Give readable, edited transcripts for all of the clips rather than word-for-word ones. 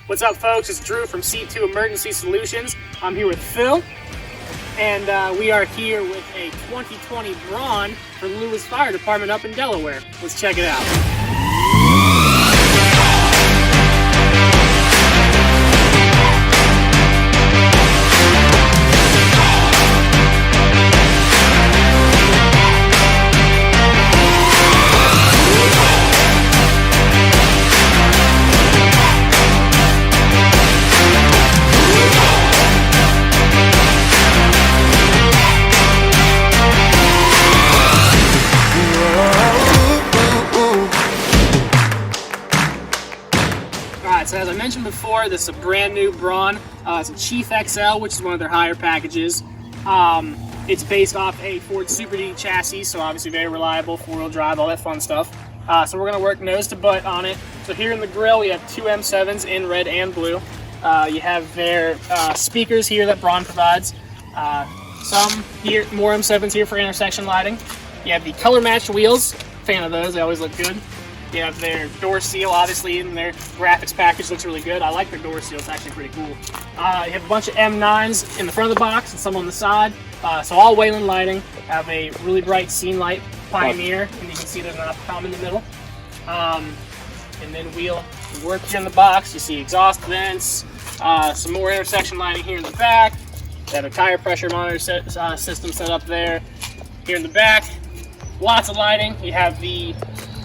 What's up, folks? It's Drew from C2 Emergency Solutions. I'm here with Phil, and we are here with a 2020 Braun for Lewes Fire Department up in Delaware. Let's check it out. So as I mentioned before, this is a brand new Braun. It's a Chief XL, which is one of their higher packages. It's based off a Ford Super Duty chassis, so obviously very reliable, four-wheel drive, all that fun stuff. So we're going to work nose to butt on it. So here in the grill, we have two M7s in red and blue. You have their speakers here that Braun provides. Some here, more M7s here for intersection lighting. You have the color-matched wheels. Fan of those, they always look good. You have their door seal, obviously, in their graphics package. Looks really good. I like their door seal. It's actually pretty cool. You have a bunch of M9s in the front of the box and some on the side. So all Wayland lighting. Have a really bright scene light Pioneer, and you can see there's an opticom in the middle. And then we'll work here in the box. You see exhaust vents, some more intersection lighting here in the back. You have a tire pressure monitor system set up there. Here in the back, lots of lighting. You have the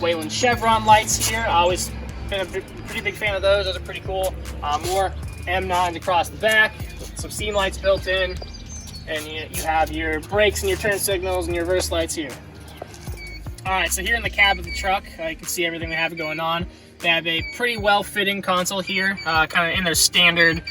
Wayland chevron lights here. I always been a pretty big fan of those. Those are pretty cool. More M9s across the back, some scene lights built in, and you have your brakes and your turn signals and your reverse lights here. Alright, so here in the cab of the truck, you can see everything they have going on. They have a pretty well-fitting console here, kind of in their standard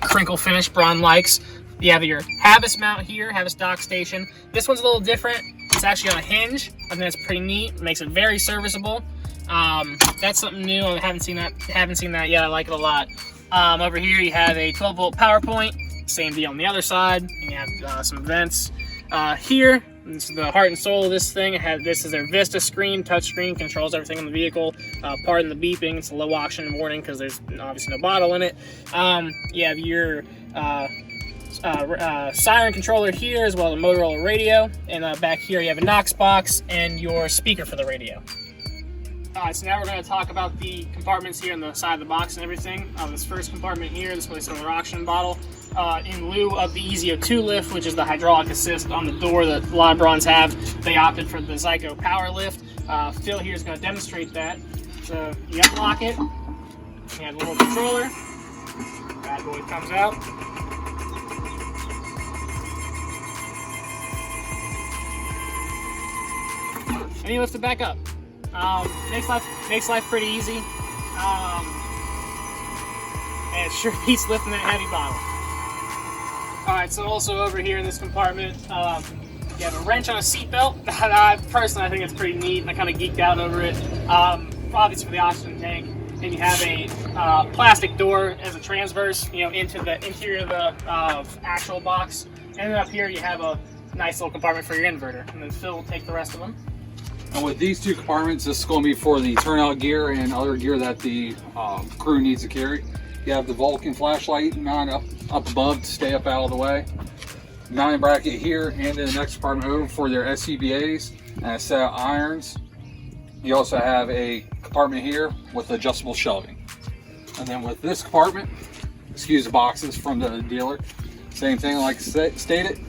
crinkle finish Braun likes. You have your Havis mount here, Havis dock station. This one's a little different. It's actually on a hinge. I think that's pretty neat. It makes it very serviceable. That's something new. I haven't seen that yet. I like it a lot. Over here you have a 12-volt power point. Same deal on the other side. And you have some vents. Here, this is the heart and soul of this thing. This is their Vista screen, touch screen, controls everything in the vehicle. Pardon the beeping. It's a low oxygen warning because there's obviously no bottle in it. You have your siren controller here, as well as a Motorola radio, and back here you have a Knox box and your speaker for the radio. Alright, so now we're going to talk about the compartments here on the side of the box and everything. This first compartment here, this was their oxygen bottle. In lieu of the Easy 2 lift, which is the hydraulic assist on the door that a lot of Brauns have, they opted for the Zyko power lift. Phil here is going to demonstrate that. So you unlock it, you have a little controller, bad boy comes out. And you lift it back up. Makes life pretty easy. And it sure beats lifting that heavy bottle. Alright, so also over here in this compartment, you have a wrench on a seat belt. Personally, I think it's pretty neat. I kind of geeked out over it. Obviously for the oxygen tank. And you have a plastic door as a transverse, into the interior of the actual box. And then up here you have a nice little compartment for your inverter. And then Phil will take the rest of them. And with these two compartments, this is going to be for the turnout gear and other gear that the crew needs to carry. You have the Vulcan flashlight mounted up above to stay up out of the way. Mounting bracket here and in the next compartment over for their SCBAs and a set of irons. You also have a compartment here with adjustable shelving. And then with this compartment, excuse the boxes from the dealer, same thing like stated.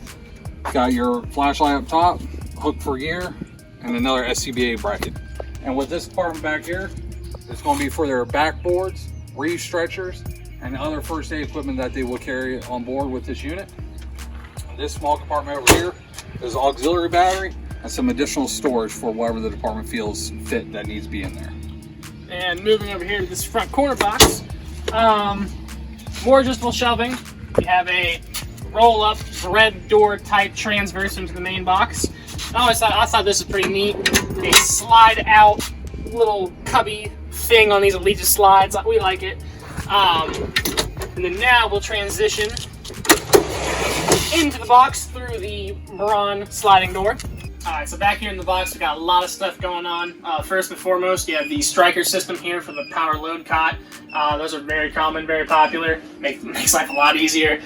Got your flashlight up top, hook for gear, and another SCBA bracket. And with this compartment back here, it's going to be for their backboards, reef stretchers, and other first aid equipment that they will carry on board with this unit. This small compartment over here is an auxiliary battery and some additional storage for whatever the department feels fit that needs to be in there. And moving over here to this front corner box, more adjustable shelving. You have a roll-up red door type transverse into the main box. I thought this was pretty neat. They slide out little cubby thing on these Allegiant slides. We like it. And then now we'll transition into the box through the Braun sliding door. Alright, so back here in the box, we got a lot of stuff going on. First and foremost, you have the striker system here for the power load cot. Those are very common, very popular. Makes life a lot easier.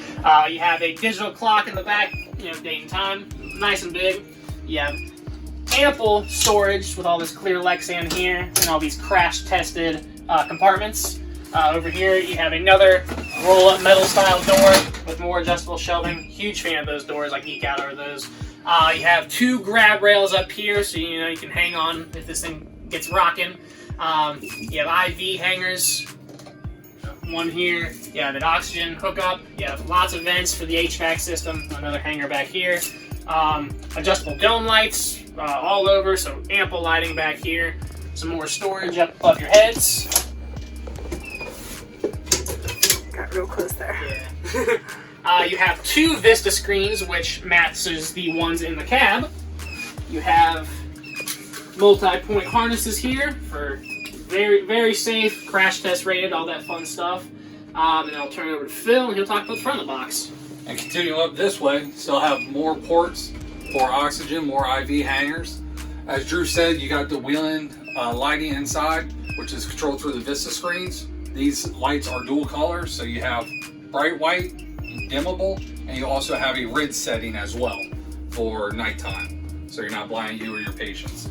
You have a digital clock in the back, date and time, nice and big. You have ample storage with all this clear Lexan here and all these crash-tested compartments. Over here, you have another roll-up metal style door with more adjustable shelving. Huge fan of those doors. I geek out over those. You have 2 grab rails up here, so you can hang on if this thing gets rocking. You have IV hangers. One here. You have an oxygen hookup. You have lots of vents for the HVAC system. Another hanger back here. Adjustable dome lights all over, so ample lighting back here. Some more storage up above your heads. Got real close there. Yeah. You have 2 Vista screens, which matches the ones in the cab. You have multi-point harnesses here for very, very safe, crash test rated, all that fun stuff. And then I'll turn it over to Phil, and he'll talk about the front of the box. And continue up this way, still have more ports for oxygen, more IV hangers. As Drew said, you got the wheel-in lighting inside, which is controlled through the Vista screens. These lights are dual colors, so you have bright white, dimmable, and you also have a red setting as well for nighttime, so you're not blinding you or your patients.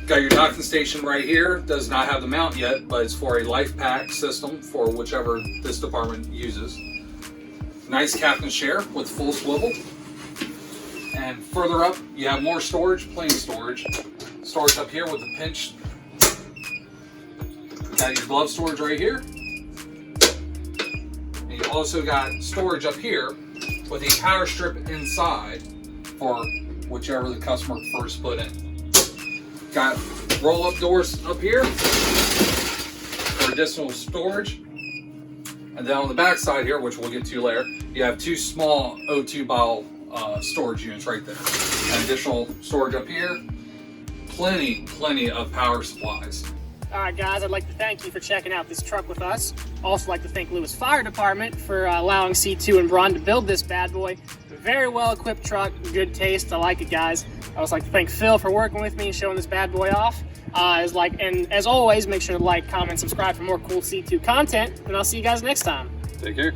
Got your docking station right here. Does not have the mount yet, but it's for a life pack system for whichever this department uses. Nice captain's chair with full swivel. And further up, you have more storage, plenty of storage. Storage up here with the pinch. Got your glove storage right here. And you also got storage up here with a power strip inside for whichever the customer prefers to put in. Got roll-up doors up here for additional storage. And then on the back side here, which we'll get to later, you have 2 small O2 bottle storage units right there. And additional storage up here. Plenty of power supplies. Alright guys, I'd like to thank you for checking out this truck with us. Also like to thank Lewes Fire Department for allowing C2 and Braun to build this bad boy. Very well equipped truck, good taste, I like it guys. I also like to thank Phil for working with me and showing this bad boy off. And as always, make sure to like, comment, subscribe for more cool C2 content, and I'll see you guys next time. Take care.